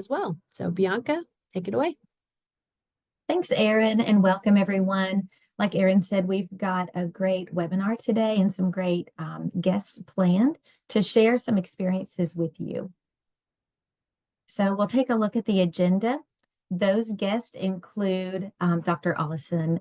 as well. So Bianca, take it away. Thanks, Erin, and welcome everyone. Like Erin said, we've got a great webinar today and some great guests planned to share some experiences with you. So we'll take a look at the agenda. Those guests include Dr. Allison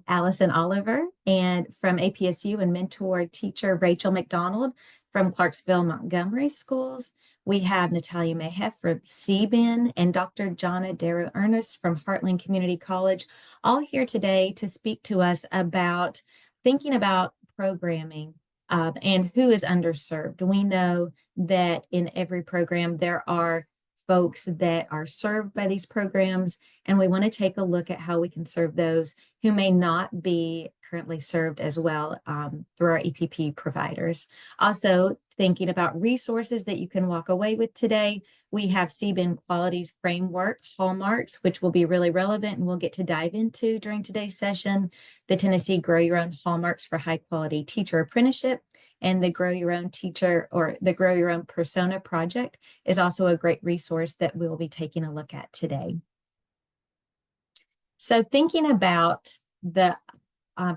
Oliver and from APSU and mentor teacher Rachel McDonald from Clarksville Montgomery Schools. We have Natalia Mejia from CBN and Dr. Johnna Ernest from Heartland Community College, all here today to speak to us about thinking about programming and who is underserved. We know that in every program there are folks that are served by these programs, and we want to take a look at how we can serve those who may not be currently served as well through our EPP providers. Also, thinking about resources that you can walk away with today. We have CBN Qualities Framework Hallmarks, which will be really relevant and we'll get to dive into during today's session. The Tennessee Grow Your Own Hallmarks for High Quality Teacher Apprenticeship and the Grow Your Own Teacher or the Grow Your Own Persona project is also a great resource that we'll be taking a look at today. So thinking about the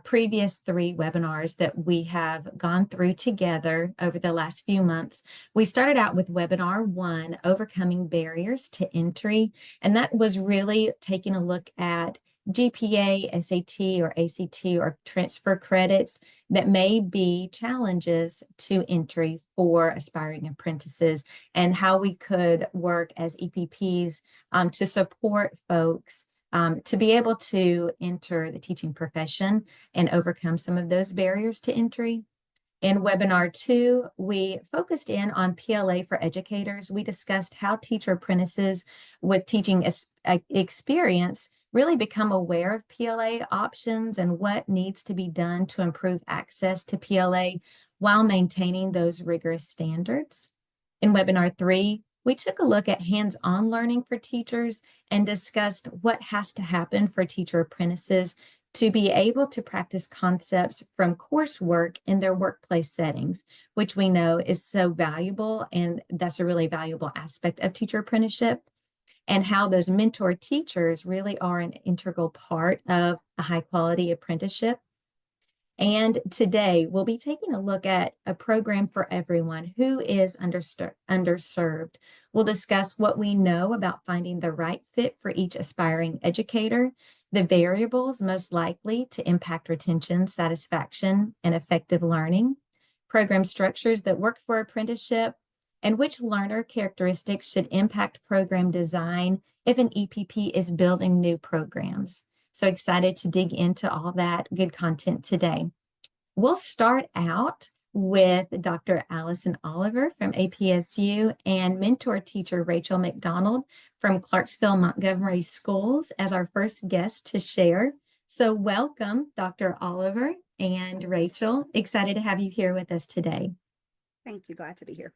previous 3 webinars that we have gone through together over the last few months, we started out with webinar 1, Overcoming Barriers to Entry, and that was really taking a look at GPA, SAT, or ACT, or transfer credits that may be challenges to entry for aspiring apprentices and how we could work as EPPs to support folks to be able to enter the teaching profession and overcome some of those barriers to entry. In webinar 2, we focused in on PLA for educators. We discussed how teacher apprentices with teaching experience really become aware of PLA options and what needs to be done to improve access to PLA while maintaining those rigorous standards. In webinar 3, we took a look at hands-on learning for teachers and discussed what has to happen for teacher apprentices to be able to practice concepts from coursework in their workplace settings, which we know is so valuable, and that's a really valuable aspect of teacher apprenticeship, and how those mentor teachers really are an integral part of a high-quality apprenticeship. And today we'll be taking a look at a program for everyone who is underserved. We'll discuss what we know about finding the right fit for each aspiring educator, the variables most likely to impact retention, satisfaction, and effective learning, program structures that work for apprenticeship, and which learner characteristics should impact program design if an EPP is building new programs. So excited to dig into all that good content today. We'll start out with Dr. Allison Oliver from APSU and mentor teacher Rachel McDonald from Clarksville Montgomery Schools as our first guest to share. So welcome, Dr. Oliver and Rachel. Excited to have you here with us today. Thank you. Glad to be here.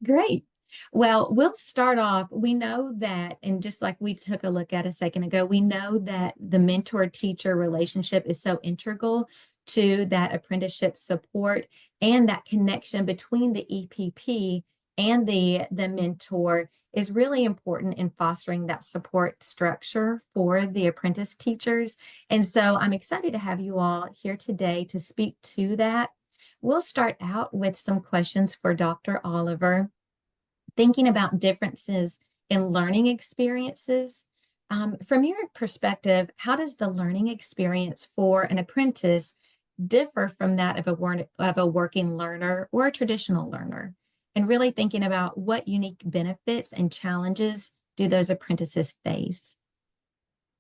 Great. Well, we'll start off. We know that, and just like we took a look at a second ago, we know that the mentor-teacher relationship is so integral to that apprenticeship support and that connection between the EPP and the mentor is really important in fostering that support structure for the apprentice teachers. And so I'm excited to have you all here today to speak to that. We'll start out with some questions for Dr. Oliver. Thinking about differences in learning experiences. From your perspective, how does the learning experience for an apprentice differ from that of a working learner or a traditional learner? And really thinking about what unique benefits and challenges do those apprentices face?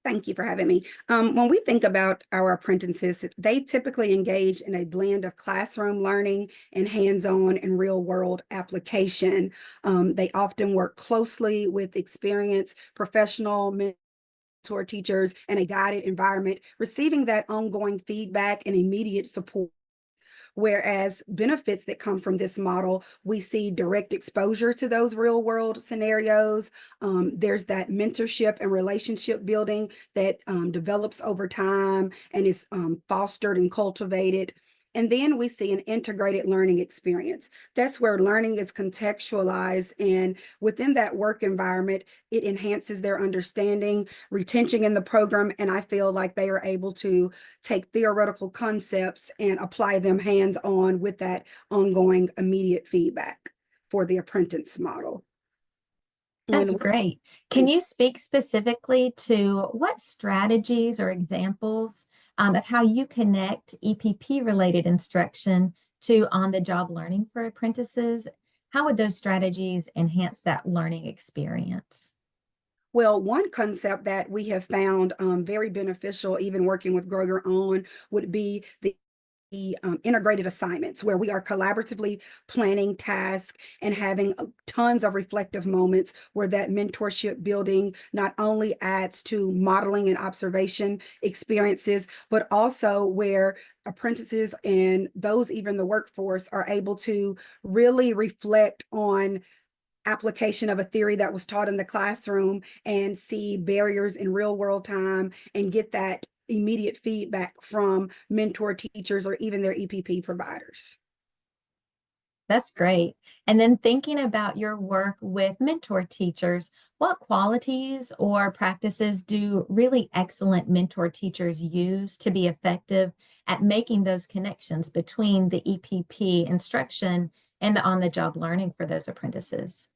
Thank you for having me. When we think about our apprentices, they typically engage in a blend of classroom learning and hands-on and real-world application. They often work closely with experienced professional mentor teachers in a guided environment, receiving that ongoing feedback and immediate support. Whereas benefits that come from this model, we see direct exposure to those real world scenarios. There's that mentorship and relationship building that develops over time and is fostered and cultivated. And then we see an integrated learning experience. That's where learning is contextualized, and within that work environment, it enhances their understanding, retention in the program, and I feel like they are able to take theoretical concepts and apply them hands-on with that ongoing immediate feedback for the apprentice model. That's great. Can you speak specifically to what strategies or examples of how you connect EPP related instruction to on-the-job learning for apprentices? How would those strategies enhance that learning experience? Well, one concept that we have found very beneficial, even working with Groger on, would be the integrated assignments, where we are collaboratively planning tasks and having tons of reflective moments where that mentorship building not only adds to modeling and observation experiences, but also where apprentices and those even the workforce are able to really reflect on application of a theory that was taught in the classroom and see barriers in real world time and get that immediate feedback from mentor teachers or even their EPP providers. That's great. And then thinking about your work with mentor teachers, what qualities or practices do really excellent mentor teachers use to be effective at making those connections between the EPP instruction and the on-the-job learning for those apprentices?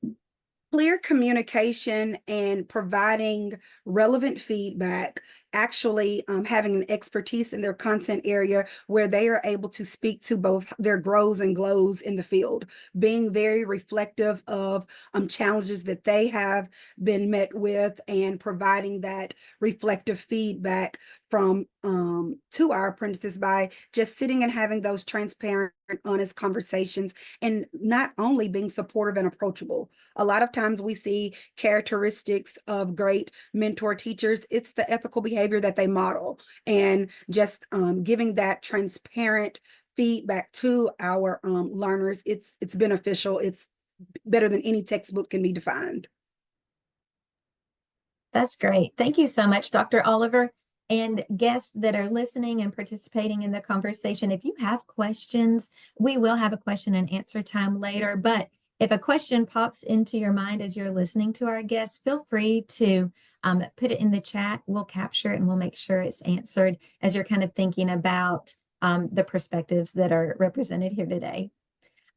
Clear communication and providing relevant feedback, actually having an expertise in their content area where they are able to speak to both their grows and glows in the field, being very reflective of challenges that they have been met with and providing that reflective feedback from to our apprentices by just sitting and having those transparent, honest conversations, and not only being supportive and approachable. A lot of times we see characteristics of great mentor teachers. It's the ethical behavior that they model, and just giving that transparent feedback to our learners. It's beneficial. It's better than any textbook can be defined. That's great. Thank you so much, Dr. Oliver. And guests that are listening and participating in the conversation, if you have questions, we will have a question and answer time later. But if a question pops into your mind as you're listening to our guests, feel free to put it in the chat. We'll capture it and we'll make sure it's answered as you're kind of thinking about the perspectives that are represented here today.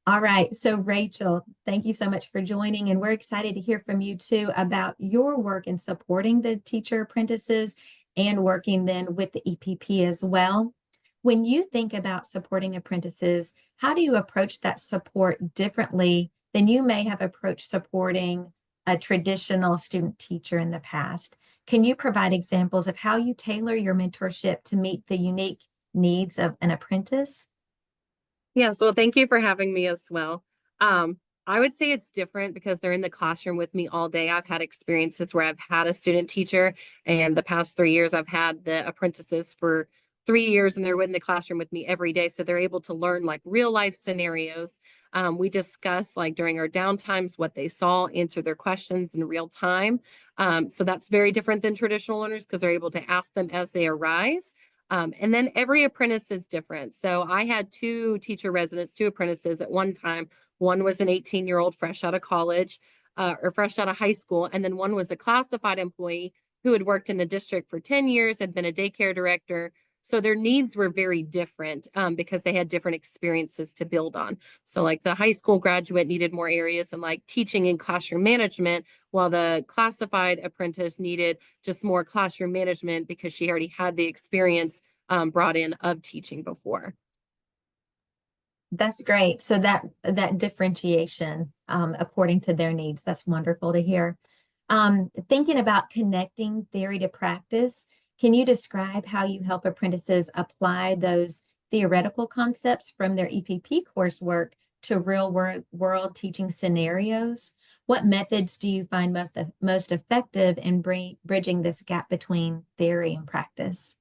All right, so Rachel, thank you so much for joining, and we're excited to hear from you too about your work in supporting the teacher apprentices and working then with the EPP as well. When you think about supporting apprentices, how do you approach that support differently than you may have approached supporting a traditional student teacher in the past? Can you provide examples of how you tailor your mentorship to meet the unique needs of an apprentice? Yes, well, thank you for having me as well. I would say it's different because they're in the classroom with me all day. I've had experiences where I've had a student teacher, and the past 3 years I've had the apprentices for 3 years, and they're in the classroom with me every day. So they're able to learn like real life scenarios. We discuss like during our downtimes what they saw, answer their questions in real time. So that's very different than traditional learners because they're able to ask them as they arise. And then every apprentice is different. So I had two teacher residents, two apprentices at one time. One was an 18-year-old fresh out of college or fresh out of high school. And then one was a classified employee who had worked in the district for 10 years, had been a daycare director. So their needs were very different because they had different experiences to build on. So like the high school graduate needed more areas and like teaching and classroom management, while the classified apprentice needed just more classroom management because she already had the experience brought in of teaching before. That's great. So that differentiation according to their needs, that's wonderful to hear. Thinking about connecting theory to practice, can you describe how you help apprentices apply those theoretical concepts from their EPP coursework to real world teaching scenarios? What methods do you find most effective in bridging this gap between theory and practice?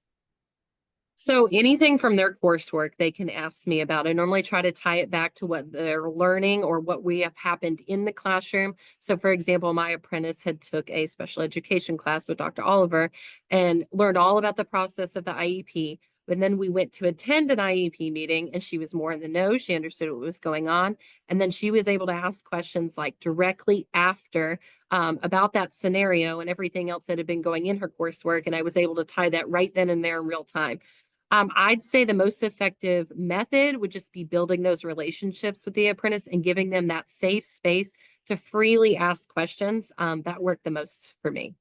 So anything from their coursework they can ask me about. I normally try to tie it back to what they're learning or what we have happened in the classroom. So for example, my apprentice had took a special education class with Dr. Oliver and learned all about the process of the IEP, And then we went to attend an IEP meeting and she was more in the know. She understood what was going on. And then she was able to ask questions like directly after about that scenario and everything else that had been going in her coursework. And I was able to tie that right then and there in real time. I'd say the most effective method would just be building those relationships with the apprentice and giving them that safe space to freely ask questions. That worked the most for me.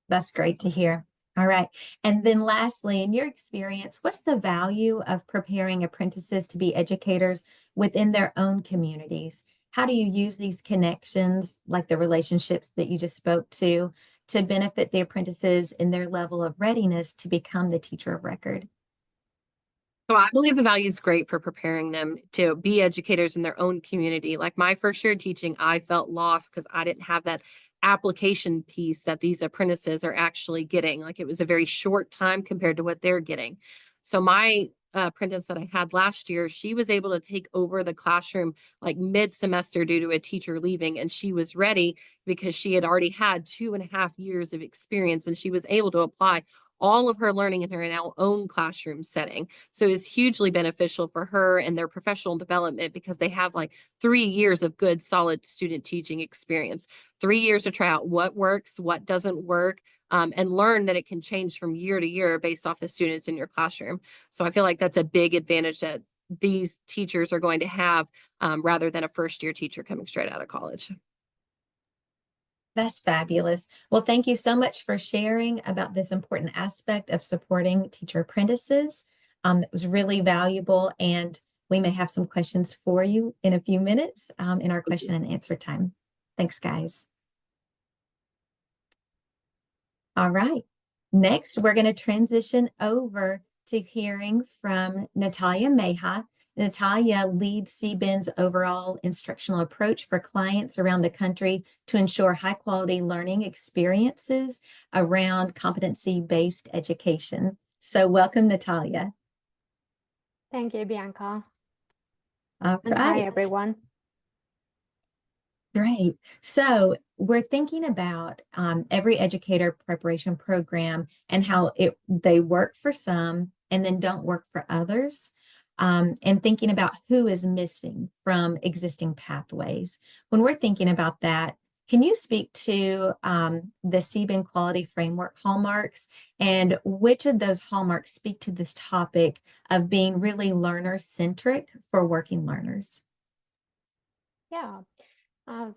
That's great to hear. All right. And then lastly, in your experience, what's the value of preparing apprentices to be educators within their own communities? How do you use these connections, like the relationships that you just spoke to benefit the apprentices in their level of readiness to become the teacher of record? So I believe the value is great for preparing them to be educators in their own community. Like my first year teaching, I felt lost because I didn't have that application piece that these apprentices are actually getting. Like it was a very short time compared to what they're getting. So my apprentice that I had last year, she was able to take over the classroom like mid-semester due to a teacher leaving, and she was ready because she had already had 2.5 years of experience, and she was able to apply all of her learning in her now own classroom setting. So it's hugely beneficial for her and their professional development because they have like 3 years of good, solid student teaching experience, 3 years to try out what works, what doesn't work, and learn that it can change from year to year based off the students in your classroom. So I feel like that's a big advantage that these teachers are going to have rather than a first-year teacher coming straight out of college. That's fabulous. Well, thank you so much for sharing about this important aspect of supporting teacher apprentices. That was really valuable, and we may have some questions for you in a few minutes in our question and answer time. Thanks, guys. All right. Next, we're going to transition over to hearing from Natalia Mejia. Natalia leads CBIN's overall instructional approach for clients around the country to ensure high-quality learning experiences around competency-based education. So welcome, Natalia. Thank you, Bianca. All And hi, right. everyone. Great. So we're thinking about every educator preparation program and how they work for some and then don't work for others. And thinking about who is missing from existing pathways. When we're thinking about that, can you speak to the CBIN quality framework hallmarks and which of those hallmarks speak to this topic of being really learner-centric for working learners? Yeah.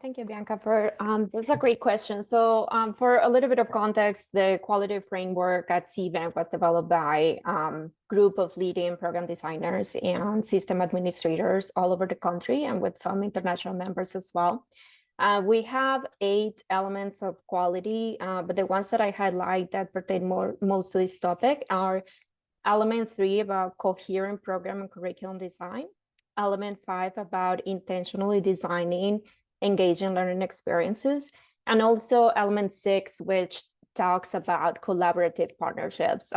Thank you, Bianca, for that's a great question. So for a little bit of context, the quality framework at CBIN was developed by a group of leading program designers and system administrators all over the country and with some international members as well. We have 8 elements of quality, but the ones that I highlight that pertain most to this topic are element 3 about coherent program and curriculum design, element 5 about intentionally designing engaging learning experiences, and also element 6, which talks about collaborative partnerships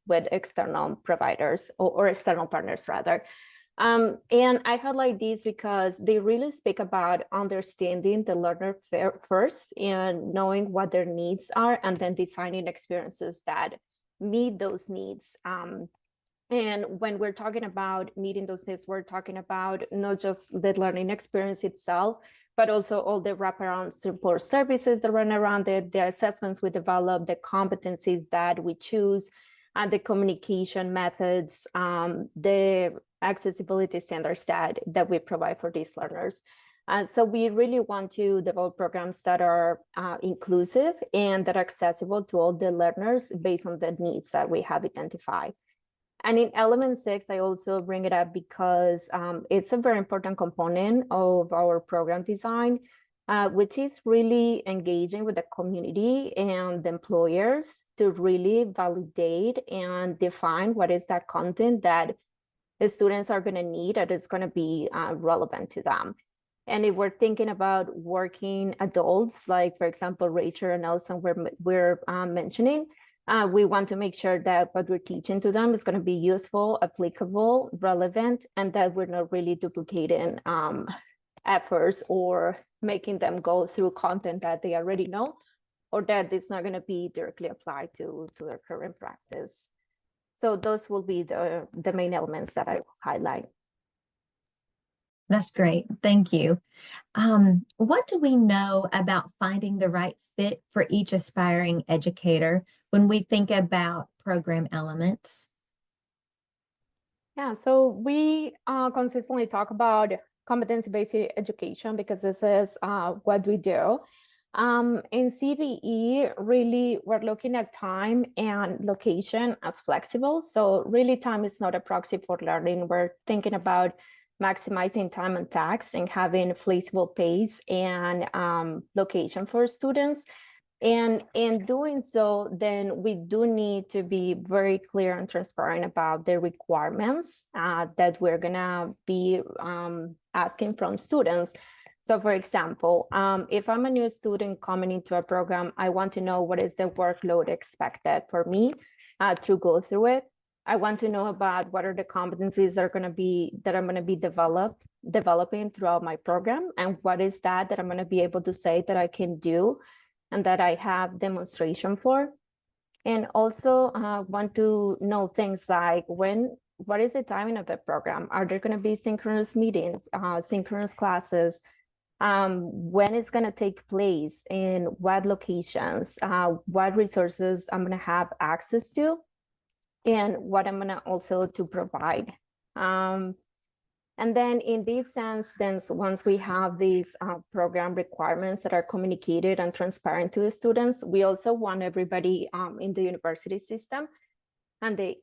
with external providers or external partners rather. And I highlight these because they really speak about understanding the learner first and knowing what their needs are, and then designing experiences that meet those needs. And when we're talking about meeting those needs, we're talking about not just the learning experience itself, but also all the wraparound support services that run around it, the assessments we develop, the competencies that we choose, and the communication methods, the accessibility standards that we provide for these learners. So we really want to develop programs that are inclusive and that are accessible to all the learners based on the needs that we have identified. And in element 6, I also bring it up because it's a very important component of our program design, which is really engaging with the community and the employers to really validate and define what is that content that the students are going to need and it's going to be relevant to them. And if we're thinking about working adults, like, for example, Rachel and Allison we're mentioning, we want to make sure that what we're teaching to them is going to be useful, applicable, relevant, and that we're not really duplicating efforts or making them go through content that they already know, or that it's not going to be directly applied to their current practice. So those will be the main elements that I will highlight. That's great. Thank you. What do we know about finding the right fit for each aspiring educator when we think about program elements? Yeah, so we consistently talk about competency-based education because this is what we do. In CBE, really, we're looking at time and location as flexible. So really, time is not a proxy for learning. We're thinking about maximizing time and tax and having flexible pace and location for students. And in doing so, then we do need to be very clear and transparent about the requirements that we're gonna be asking from students. So for example, if I'm a new student coming into a program, I want to know what is the workload expected for me to go through it. I want to know about what are the competencies that I'm gonna be developing throughout my program, and what is that I'm gonna be able to say that I can do and that I have demonstration for. And also want to know things like what is the timing of the program? Are there gonna be synchronous meetings, synchronous classes? When it's gonna take place, in what locations, what resources I'm gonna have access to, and what I'm gonna also to provide. And then in this sense, then once we have these program requirements that are communicated and transparent to the students, we also want everybody in the university system and the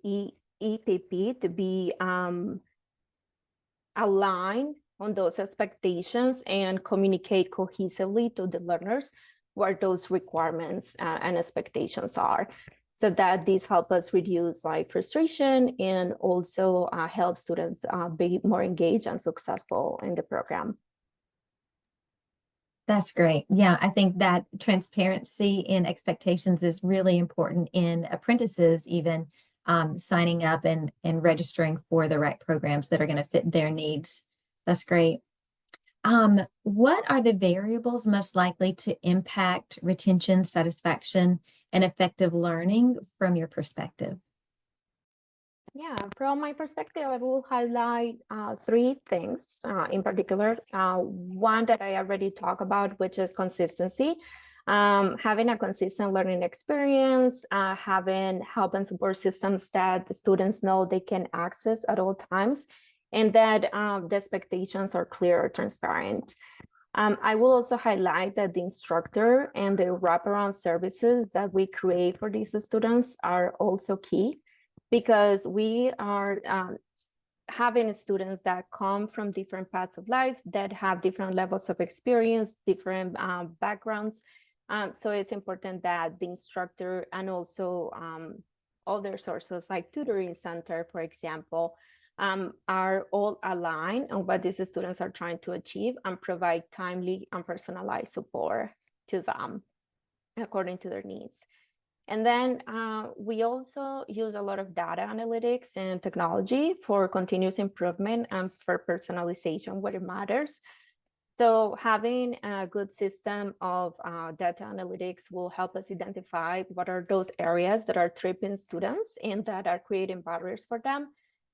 EPP to be aligned on those expectations and communicate cohesively to the learners what those requirements and expectations are, so that these help us reduce like frustration and also help students be more engaged and successful in the program. That's great. Yeah, I think that transparency in expectations is really important in apprentices, even signing up and registering for the right programs that are going to fit their needs. That's great. What are the variables most likely to impact retention, satisfaction, and effective learning from your perspective? Yeah, from my perspective, I will highlight three things in particular. One that I already talked about, which is consistency. Having a consistent learning experience, having help and support systems that the students know they can access at all times, and that the expectations are clear or transparent. I will also highlight that the instructor and the wraparound services that we create for these students are also key, because we are having students that come from different paths of life, that have different levels of experience, different backgrounds. So it's important that the instructor and also other sources like tutoring center, for example, are all aligned on what these students are trying to achieve and provide timely and personalized support to them according to their needs. And then we also use a lot of data analytics and technology for continuous improvement and for personalization where it matters. So having a good system of data analytics will help us identify what are those areas that are tripping students and that are creating barriers for them,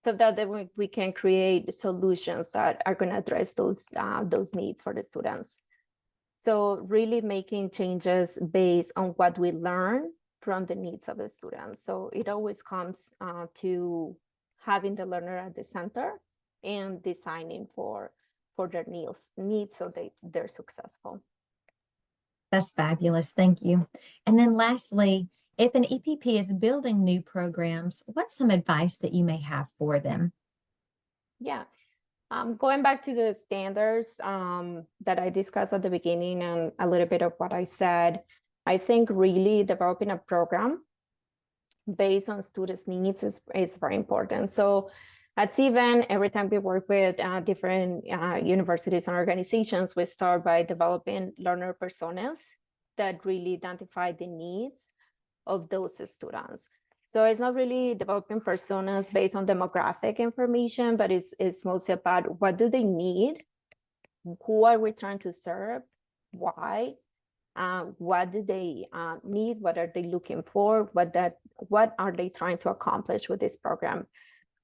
so that we can create solutions that are going to address those needs for the students. So really making changes based on what we learn from the needs of the students. So it always comes to having the learner at the center and designing for their needs so they're successful. That's fabulous. Thank you. And then lastly, if an EPP is building new programs, what's some advice that you may have for them? Yeah. Going back to the standards that I discussed at the beginning and a little bit of what I said, I think really developing a program based on students' needs is very important. So at CVEN, every time we work with different universities and organizations, we start by developing learner personas that really identify the needs of those students. So it's not really developing personas based on demographic information, but it's mostly about what do they need, who are we trying to serve, why, What do they need? What are they looking for? What are they trying to accomplish with this program?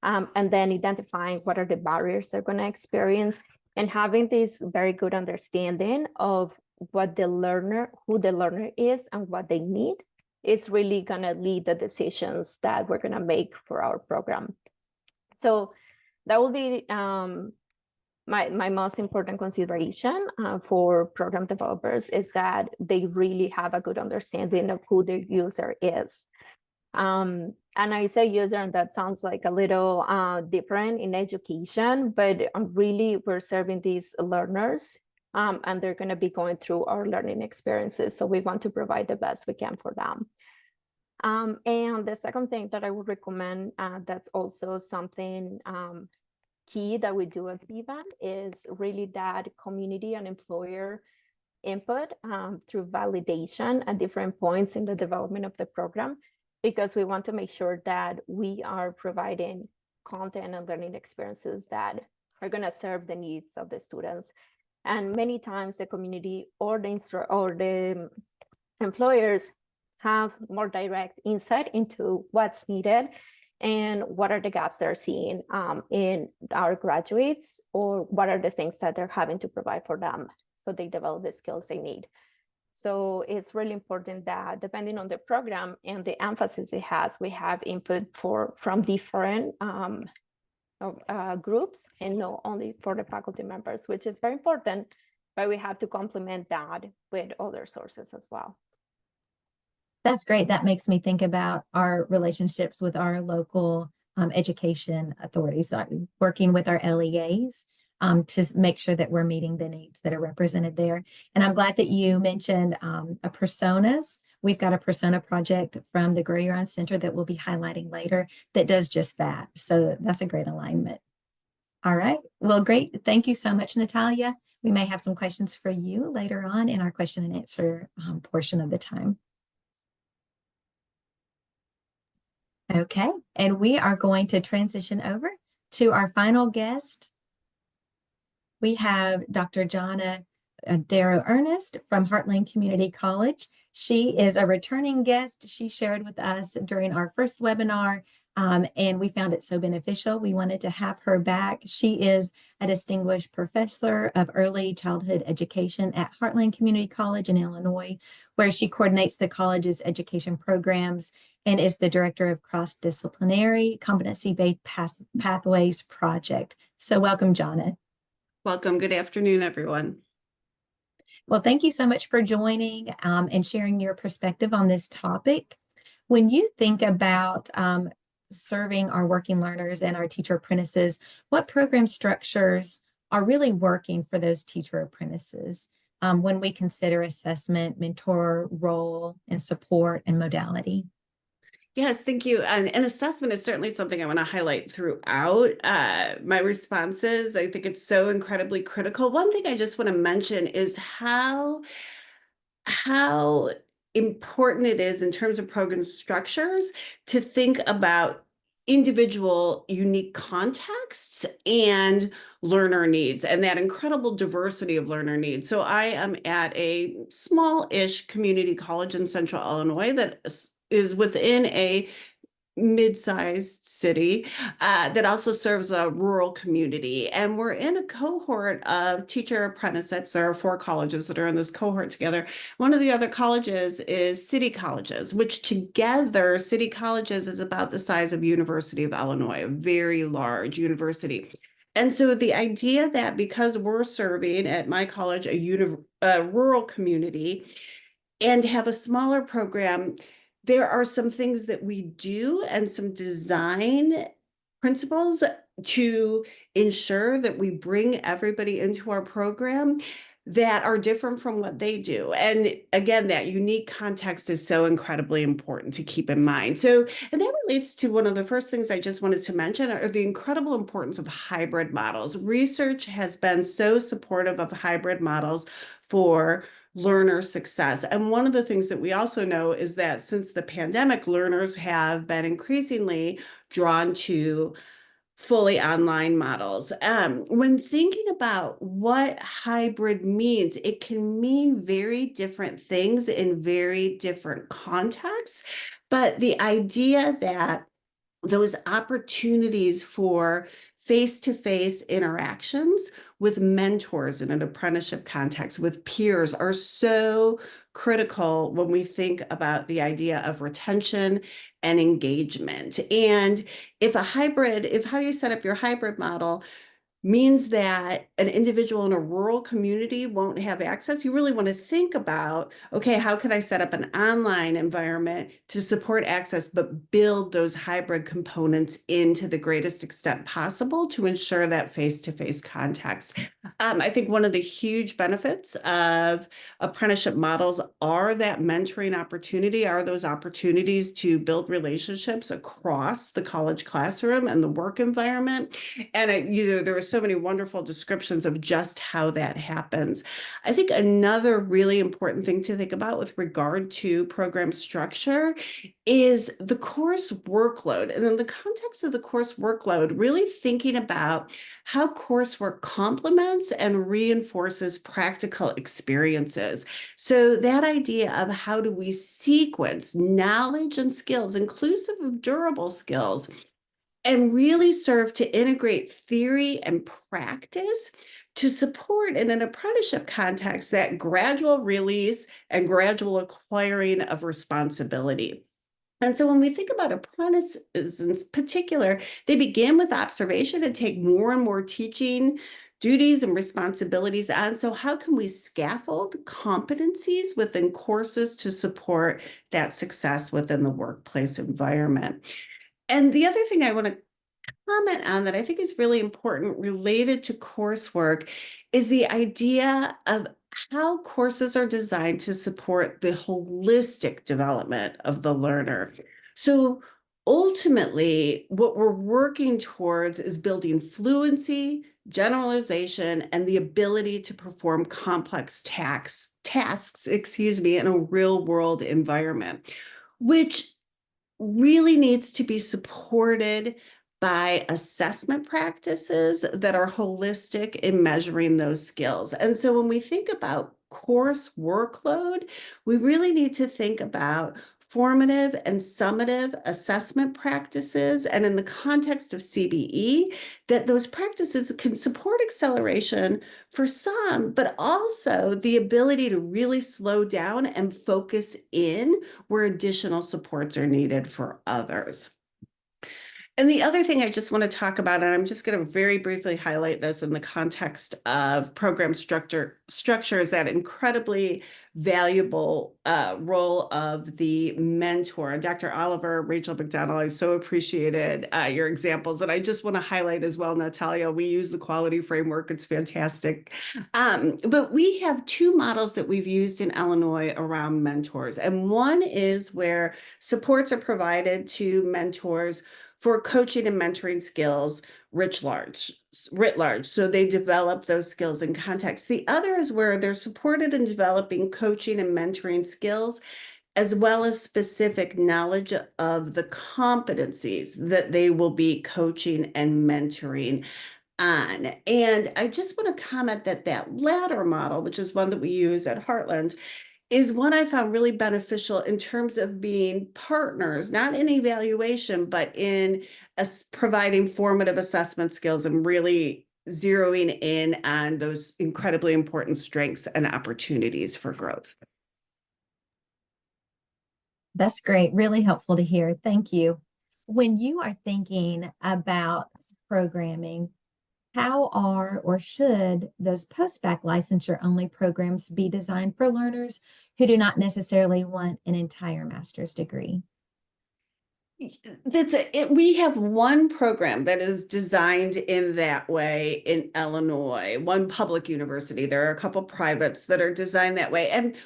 And then identifying what are the barriers they're going to experience, and having this very good understanding of what the learner, who the learner is, and what they need. It's really going to lead the decisions that we're going to make for our program. So that will be my most important consideration for program developers, is that they really have a good understanding of who their user is. And I say user, and that sounds like a little different in education, but really we're serving these learners, and they're going to be going through our learning experiences. So we want to provide the best we can for them. And the second thing that I would recommend, that's also something key that we do at VBAN, is really that community and employer input through validation at different points in the development of the program, because we want to make sure that we are providing content and learning experiences that are going to serve the needs of the students. And many times the community or the employers have more direct insight into what's needed and what are the gaps they're seeing in our graduates, or what are the things that they're having to provide for them so they develop the skills they need. So it's really important that, depending on the program and the emphasis it has, we have input from different groups, and not only for the faculty members, which is very important, but we have to complement that with other sources as well. That's great. That makes me think about our relationships with our local education authorities, working with our LEAs to make sure that we're meeting the needs that are represented there. And I'm glad that you mentioned a personas. We've got a persona project from the Grow Your Own Center that we'll be highlighting later that does just that. So that's a great alignment. All right. Well, great. Thank you so much, Natalia. We may have some questions for you later on in our question and answer portion of the time. Okay, and we are going to transition over to our final guest. We have Dr. Johnna Ernest from Heartland Community College. She is a returning guest. She shared with us during our first webinar, and we found it so beneficial. We wanted to have her back. She is a distinguished professor of early childhood education at Heartland Community College in Illinois, where she coordinates the college's education programs and is the director of cross-disciplinary competency-based pathways project. So welcome, Johnna. Welcome. Good afternoon, everyone. Well, thank you so much for joining and sharing your perspective on this topic. When you think about serving our working learners and our teacher apprentices, what program structures are really working for those teacher apprentices when we consider assessment, mentor role, and support and modality? Yes, thank you. And assessment is certainly something I want to highlight throughout my responses. I think it's so incredibly critical. One thing I just want to mention is how important it is in terms of program structures to think about individual unique contexts and learner needs, and that incredible diversity of learner needs. So I am at a small-ish community college in Central Illinois that is within a mid-sized city that also serves a rural community. And we're in a cohort of teacher apprentices. There are 4 colleges that are in this cohort together. One of the other colleges is City Colleges, which together, City Colleges is about the size of University of Illinois, a very large university. And so the idea that because we're serving at my college a rural community and have a smaller program, there are some things that we do and some design principles to ensure that we bring everybody into our program that are different from what they do. And again, that unique context is so incredibly important to keep in mind. So, and that relates to one of the first things I just wanted to mention are the incredible importance of hybrid models. Research has been so supportive of hybrid models for learner success. And one of the things that we also know is that since the pandemic, learners have been increasingly drawn to fully online models. When thinking about what hybrid means, it can mean very different things in very different contexts. But the idea that those opportunities for face-to-face interactions with mentors in an apprenticeship context, with peers, are so critical when we think about the idea of retention and engagement. And if how you set up your hybrid model means that an individual in a rural community won't have access, you really want to think about, okay, how can I set up an online environment to support access, but build those hybrid components into the greatest extent possible to ensure that face-to-face context. I think one of the huge benefits of apprenticeship models are that mentoring opportunity, are those opportunities to build relationships across the college classroom and the work environment. And there are so many wonderful descriptions of just how that happens. I think another really important thing to think about with regard to program structure is the course workload. And in the context of the course workload, really thinking about how coursework complements and reinforces practical experiences. So that idea of how do we sequence knowledge and skills, inclusive of durable skills, and really serve to integrate theory and practice to support in an apprenticeship context that gradual release and gradual acquiring of responsibility. And so when we think about apprentices in particular, they begin with observation and take more and more teaching duties and responsibilities on. So how can we scaffold competencies within courses to support that success within the workplace environment? And the other thing I want to comment on that I think is really important related to coursework is the idea of how courses are designed to support the holistic development of the learner. So ultimately, what we're working towards is building fluency, generalization, and the ability to perform complex tasks, in a real world environment, which really needs to be supported by assessment practices that are holistic in measuring those skills. And so when we think about course workload, we really need to think about formative and summative assessment practices. And in the context of CBE, that those practices can support acceleration for some, but also the ability to really slow down and focus in where additional supports are needed for others. And the other thing I just want to talk about, and I'm just going to very briefly highlight this in the context of program structure, is that incredibly valuable role of the mentor. Dr. Oliver, Rachel McDonald, I so appreciated your examples. And I just want to highlight as well, Natalia, we use the quality framework. It's fantastic. But we have two models that we've used in Illinois around mentors. And one is where supports are provided to mentors for coaching and mentoring skills writ large. So they develop those skills in context. The other is where they're supported in developing coaching and mentoring skills, as well as specific knowledge of the competencies that they will be coaching and mentoring on. And I just want to comment that that latter model, which is one that we use at Heartland, is one I found really beneficial in terms of being partners, not in evaluation, but in providing formative assessment skills and really zeroing in on those incredibly important strengths and opportunities for growth. That's great. Really helpful to hear. Thank you. When you are thinking about programming, how are or should those post-bac licensure only programs be designed for learners who do not necessarily want an entire master's degree? We have one program that is designed in that way in Illinois, one public university. There are a couple privates that are designed that way. And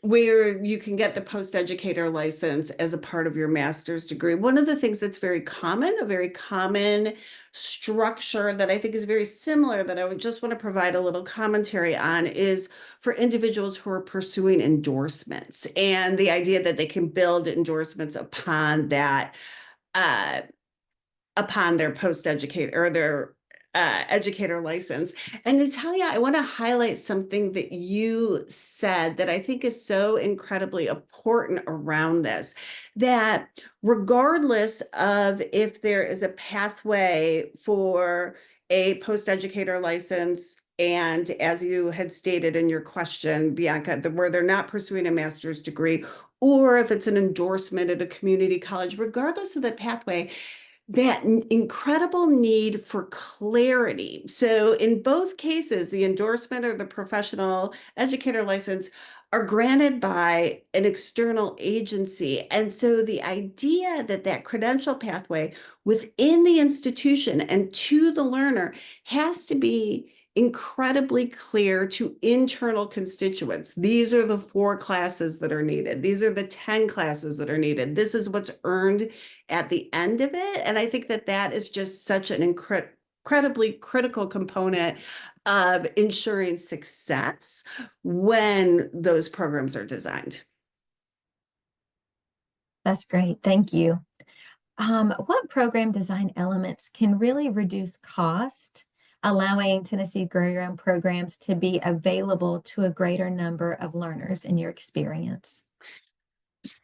where you can get the post-educator license as a part of your master's degree. One of the things that's very common, a very common structure that I think is very similar that I would just want to provide a little commentary on is for individuals who are pursuing endorsements and the idea that they can build endorsements upon that upon their post-educator or their educator license. And Natalia, I want to highlight something that you said that I think is so incredibly important around this, that regardless of if there is a pathway for a post-educator license, and as you had stated in your question, Bianca, where they're not pursuing a master's degree, or if it's an endorsement at a community college, regardless of the pathway, that incredible need for clarity. So in both cases, the endorsement or the professional educator license are granted by an external agency. And so the idea that that credential pathway within the institution and to the learner has to be incredibly clear to internal constituents. These are the 4 classes that are needed. These are the 10 classes that are needed. This is what's earned at the end of it. And I think that that is just such an incredibly critical component of ensuring success when those programs are designed. That's great. Thank you. What program design elements can really reduce cost, allowing Tennessee Grow Your Own programs to be available to a greater number of learners in your experience?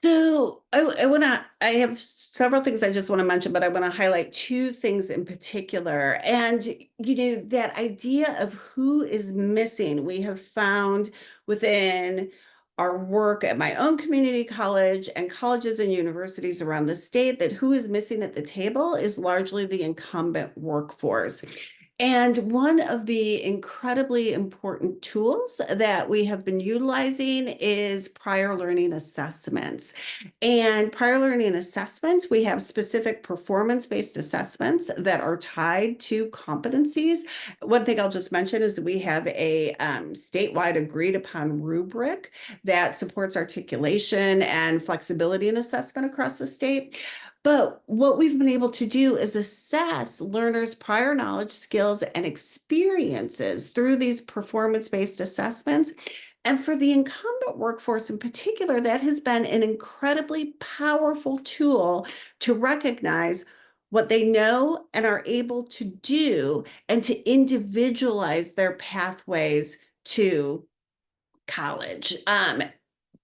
So I have several things I just want to mention, but I want to highlight 2 things in particular. And, that idea of who is missing, we have found within our work at my own community college and colleges and universities around the state, that who is missing at the table is largely the incumbent workforce. And one of the incredibly important tools that we have been utilizing is prior learning assessments. And prior learning assessments, we have specific performance-based assessments that are tied to competencies. One thing I'll just mention is that we have a statewide agreed upon rubric that supports articulation and flexibility in assessment across the state. But what we've been able to do is assess learners' prior knowledge, skills, and experiences through these performance-based assessments. And for the incumbent workforce in particular, that has been an incredibly powerful tool to recognize what they know and are able to do and to individualize their pathways to college.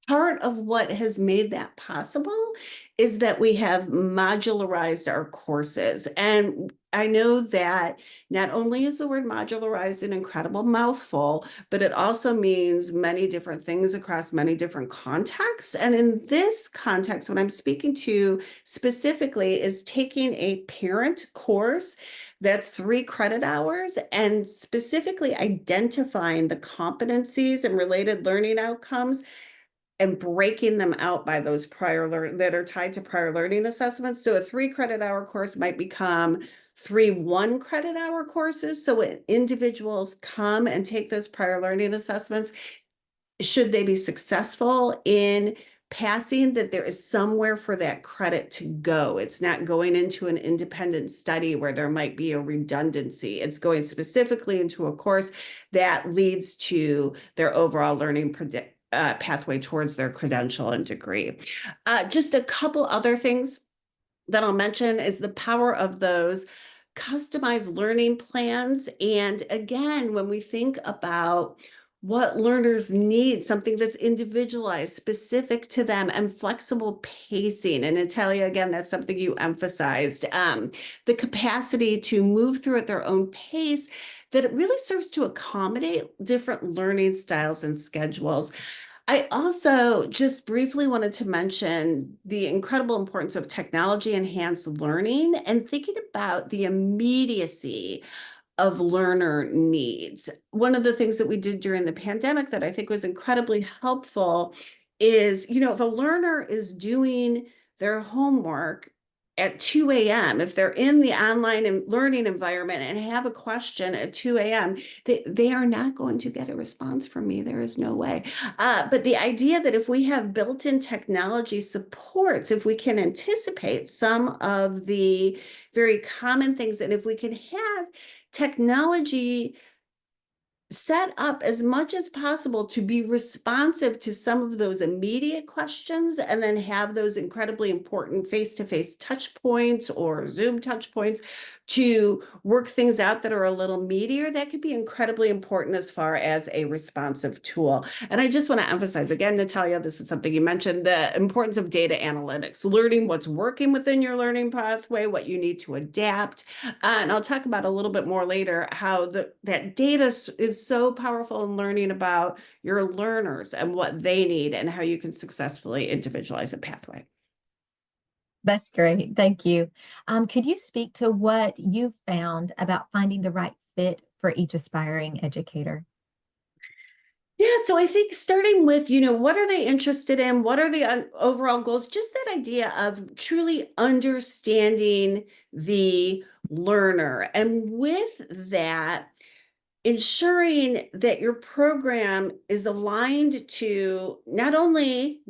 Part of what has made that possible is that we have modularized our courses. And I know that not only is the word modularized an incredible mouthful, but it also means many different things across many different contexts. And in this context, what I'm speaking to specifically is taking a parent course that's 3 credit hours and specifically identifying the competencies and related learning outcomes and breaking them out by those that are tied to prior learning assessments. So a 3 credit hour course might become 3 1 credit hour courses. So when individuals come and take those prior learning assessments, should they be successful in passing, that there is somewhere for that credit to go. It's not going into an independent study where there might be a redundancy. It's going specifically into a course that leads to their overall learning pathway towards their credential and degree. Just a couple other things that I'll mention is the power of those customized learning plans. And again, when we think about what learners need, something that's individualized, specific to them, and flexible pacing. And Natalia, again, that's something you emphasized, the capacity to move through at their own pace, that it really serves to accommodate different learning styles and schedules. I also just briefly wanted to mention the incredible importance of technology-enhanced learning and thinking about the immediacy of learner needs. One of the things that we did during the pandemic that I think was incredibly helpful is, if a learner is doing their homework at 2 a.m., if they're in the online and learning environment and have a question at 2 a.m., they are not going to get a response from me. There is no way. But the idea that if we have built-in technology supports, if we can anticipate some of the very common things, and if we can have technology set up as much as possible to be responsive to some of those immediate questions, and then have those incredibly important face-to-face touch points or Zoom touch points to work things out that are a little meatier. That could be incredibly important as far as a responsive tool. And I just want to emphasize again, Natalia, this is something you mentioned, the importance of data analytics, learning what's working within your learning pathway, what you need to adapt. And I'll talk about a little bit more later how that data is so powerful in learning about your learners and what they need and how you can successfully individualize a pathway. That's great. Thank you. Could you speak to what you found about finding the right fit for each aspiring educator? Yeah, so I think starting with, what are they interested in? What are the overall goals? Just that idea of truly understanding the learner. And with that, ensuring that your program is aligned to not only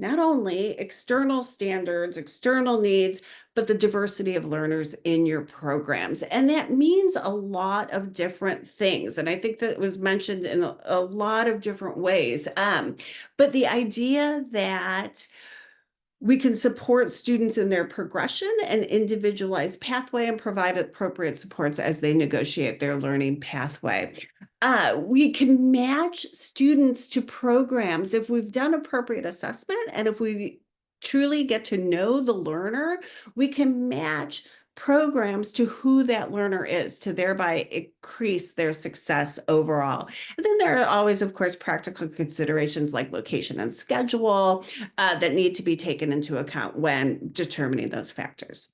external standards, external needs, but the diversity of learners in your programs. And that means a lot of different things. And I think that was mentioned in a lot of different ways. But the idea that we can support students in their progression and individualized pathway and provide appropriate supports as they negotiate their learning pathway. We can match students to programs if we've done appropriate assessment, and if we truly get to know the learner, we can match programs to who that learner is to thereby increase their success overall. And then there are always, of course, practical considerations like location and schedule that need to be taken into account when determining those factors.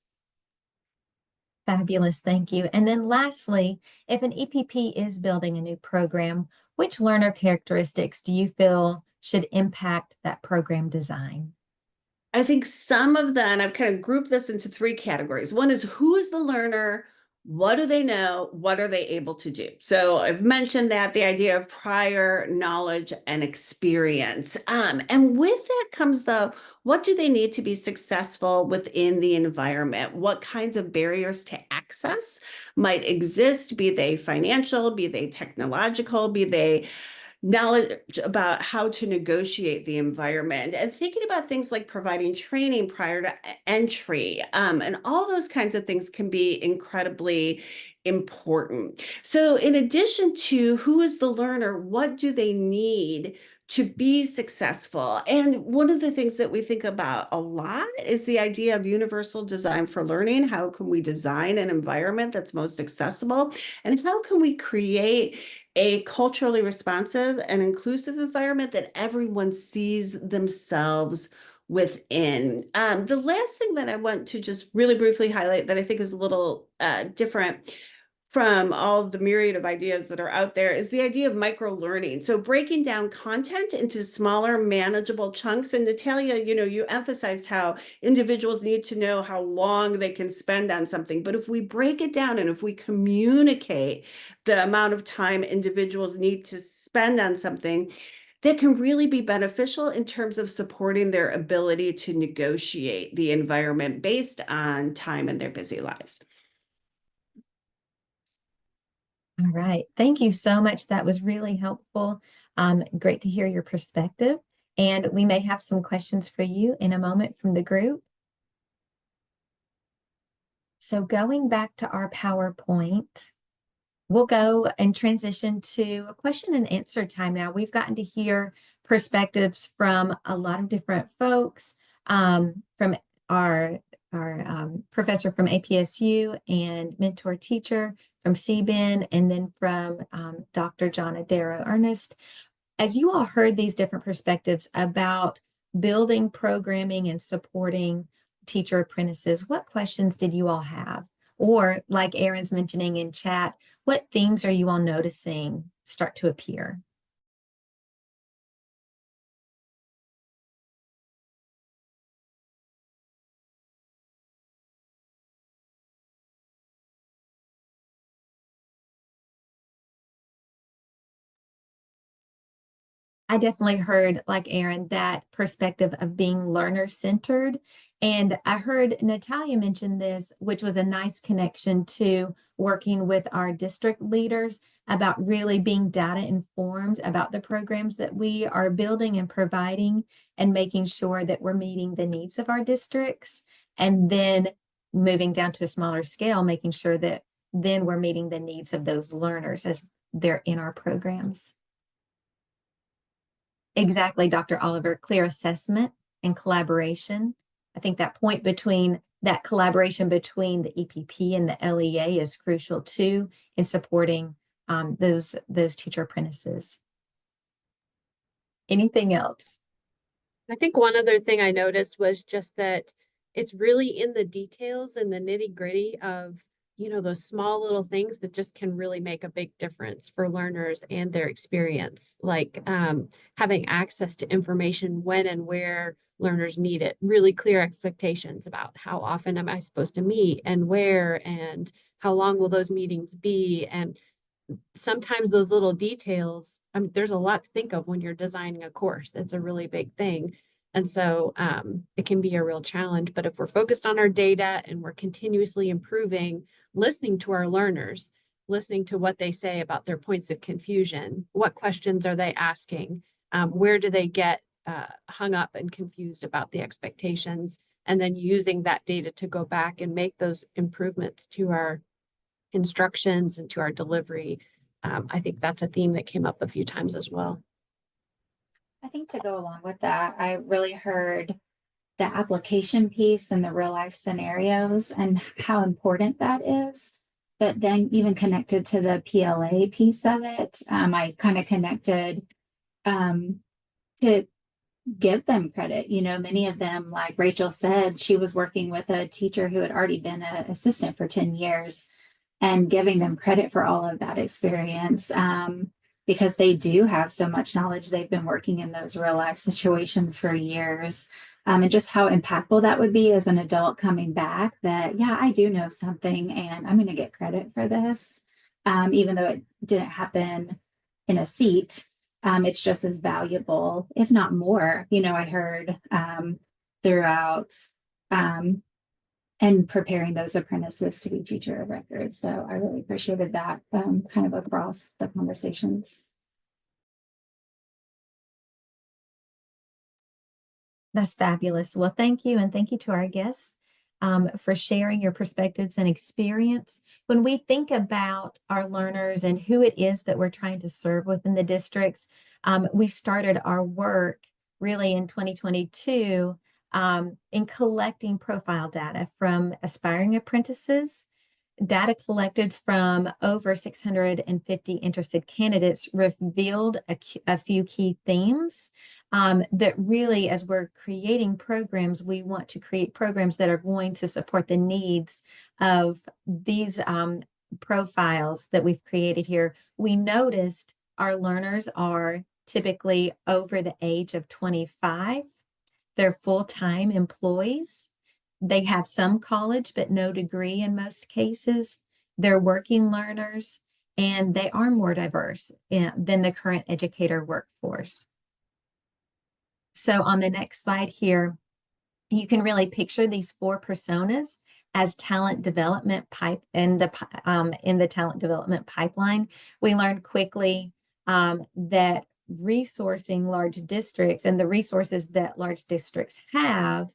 Fabulous. Thank you. And then lastly, if an EPP is building a new program, which learner characteristics do you feel should impact that program design? I think some of them, I've kind of grouped this into three categories. One is, who is the learner? What do they know? What are they able to do? So I've mentioned that the idea of prior knowledge and experience. And with that comes what do they need to be successful within the environment? What kinds of barriers to access might exist, be they financial, be they technological, be they knowledge about how to negotiate the environment, and thinking about things like providing training prior to entry, and all those kinds of things can be incredibly important. So in addition to who is the learner, what do they need to be successful? And one of the things that we think about a lot is the idea of universal design for learning. How can we design an environment that's most accessible? And how can we create a culturally responsive and inclusive environment that everyone sees themselves within? The last thing that I want to just really briefly highlight that I think is a little different from all the myriad of ideas that are out there is the idea of micro learning. So breaking down content into smaller, manageable chunks. And Natalia, you emphasized how individuals need to know how long they can spend on something. But if we break it down and if we communicate the amount of time individuals need to spend on something, that can really be beneficial in terms of supporting their ability to negotiate the environment based on time in their busy lives. All right. Thank you so much. That was really helpful. Great to hear your perspective. And we may have some questions for you in a moment from the group. So going back to our PowerPoint, we'll go and transition to a question and answer time now. We've gotten to hear perspectives from a lot of different folks, from our professor from APSU and mentor teacher from CBN, and then from Dr. Johnna Ernest. As you all heard these different perspectives about building programming and supporting teacher apprentices, what questions did you all have? Or like Aaron's mentioning in chat, what themes are you all noticing start to appear? I definitely heard, like Aaron, that perspective of being learner-centered. And I heard Natalia mention this, which was a nice connection to working with our district leaders about really being data informed about the programs that we are building and providing, and making sure that we're meeting the needs of our districts, and then moving down to a smaller scale, making sure that then we're meeting the needs of those learners as they're in our programs. Exactly, Dr. Oliver, clear assessment and collaboration. I think that point between that collaboration between the EPP and the LEA is crucial too in supporting those teacher apprentices. Anything else? I think one other thing I noticed was just that it's really in the details and the nitty gritty of, you know, those small little things that just can really make a big difference for learners and their experience. Like having access to information when and where learners need it, really clear expectations about how often am I supposed to meet and where, and how long will those meetings be. And sometimes those little details, I mean, there's a lot to think of when you're designing a course. It's a really big thing. And so it can be a real challenge, but if we're focused on our data and we're continuously improving, listening to our learners, listening to what they say about their points of confusion, what questions are they asking, where do they get hung up and confused about the expectations, and then using that data to go back and make those improvements to our instructions and to our delivery. I think that's a theme that came up a few times as well. I think to go along with that, I really heard the application piece and the real life scenarios and how important that is. But then even connected to the PLA piece of it, I kind of connected to give them credit. You know, many of them, like Rachel said, she was working with a teacher who had already been an assistant for 10 years, and giving them credit for all of that experience. Because they do have so much knowledge. They've been working in those real life situations for years. And just how impactful that would be as an adult coming back, that, yeah, I do know something and I'm going to get credit for this. Even though it didn't happen in a seat, it's just as valuable, if not more. You know, I heard throughout and preparing those apprentices to be teacher of record. So I really appreciated that kind of across the conversations. That's fabulous. Well, thank you. And thank you to our guests for sharing your perspectives and experience. When we think about our learners and who it is that we're trying to serve within the districts, we started our work really in 2022 in collecting profile data from aspiring apprentices. Data collected from over 650 interested candidates revealed a few key themes that really, as we're creating programs, we want to create programs that are going to support the needs of these profiles that we've created here. We noticed our learners are typically over the age of 25. They're full-time employees. They have some college, but no degree in most cases. They're working learners, and they are more diverse than the current educator workforce. So on the next slide here, you can really picture these 4 personas as talent development in the talent development pipeline. We learned quickly that resourcing large districts and the resources that large districts have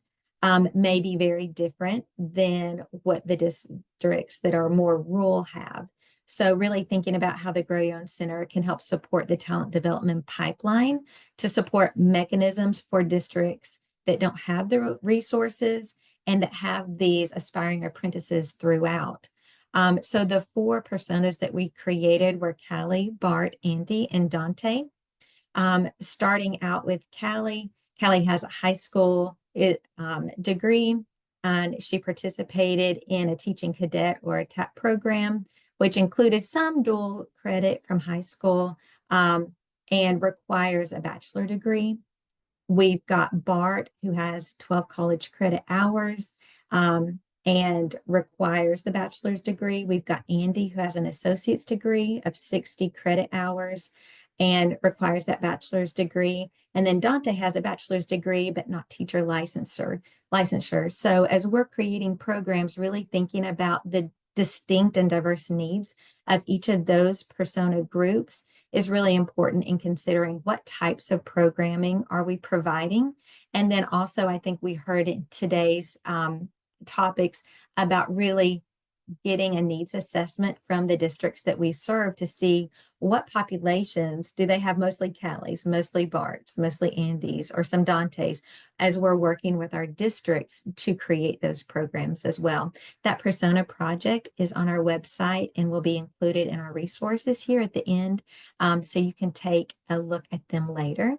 may be very different than what the districts that are more rural have. So really thinking about how the Grow Your Own Center can help support the talent development pipeline to support mechanisms for districts that don't have the resources and that have these aspiring apprentices throughout. So the 4 personas that we created were Callie, Bart, Andy, and Dante. Starting out with Callie. Callie has a high school degree, and she participated in a teaching cadet or a TAP program, which included some dual credit from high school and requires a bachelor degree. We've got Bart, who has 12 college credit hours and requires the bachelor's degree. We've got Andy, who has an associate's degree of 60 credit hours and requires that bachelor's degree. And then Dante has a bachelor's degree, but not teacher licensure. So as we're creating programs, really thinking about the distinct and diverse needs of each of those persona groups is really important in considering what types of programming are we providing. And then also, I think we heard in today's topics about really getting a needs assessment from the districts that we serve to see what populations do they have, mostly Callies, mostly Barts, mostly Andes, or some Dantes, as we're working with our districts to create those programs as well. That persona project is on our website and will be included in our resources here at the end, so you can take a look at them later.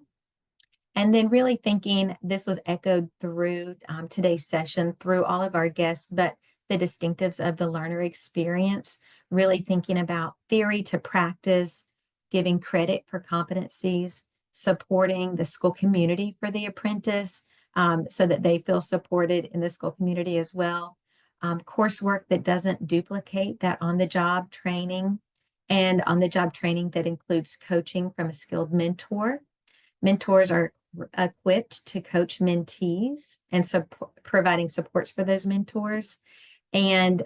And then really thinking, this was echoed through today's session, through all of our guests, but the distinctives of the learner experience, really thinking about theory to practice, giving credit for competencies, supporting the school community for the apprentice so that they feel supported in the school community as well. Coursework that doesn't duplicate that on-the-job training, and on-the-job training that includes coaching from a skilled mentor. Mentors are equipped to coach mentees and providing supports for those mentors. And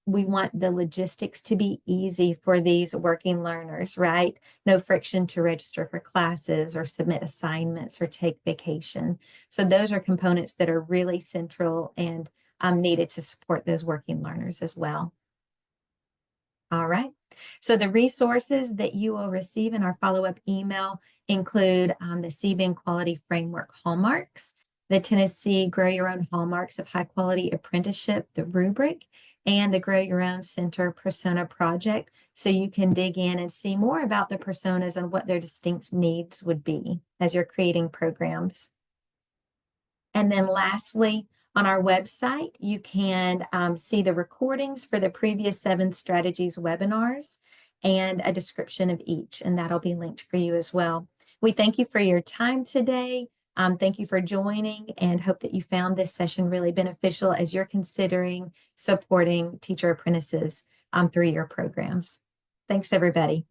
we want the logistics to be easy for these working learners, right? No friction to register for classes or submit assignments or take vacation. So those are components that are really central and needed to support those working learners as well. All right. So the resources that you will receive in our follow-up email include the CBN Quality Framework Hallmarks, the Tennessee Grow Your Own Hallmarks of High Quality Apprenticeship, the rubric, and the Grow Your Own Center Persona Project, so you can dig in and see more about the personas and what their distinct needs would be as you're creating programs. And then lastly, on our website, you can see the recordings for the previous 7 strategies webinars and a description of each, and that'll be linked for you as well. We thank you for your time today. Thank you for joining, and hope that you found this session really beneficial as you're considering supporting teacher apprentices through your programs. Thanks, everybody.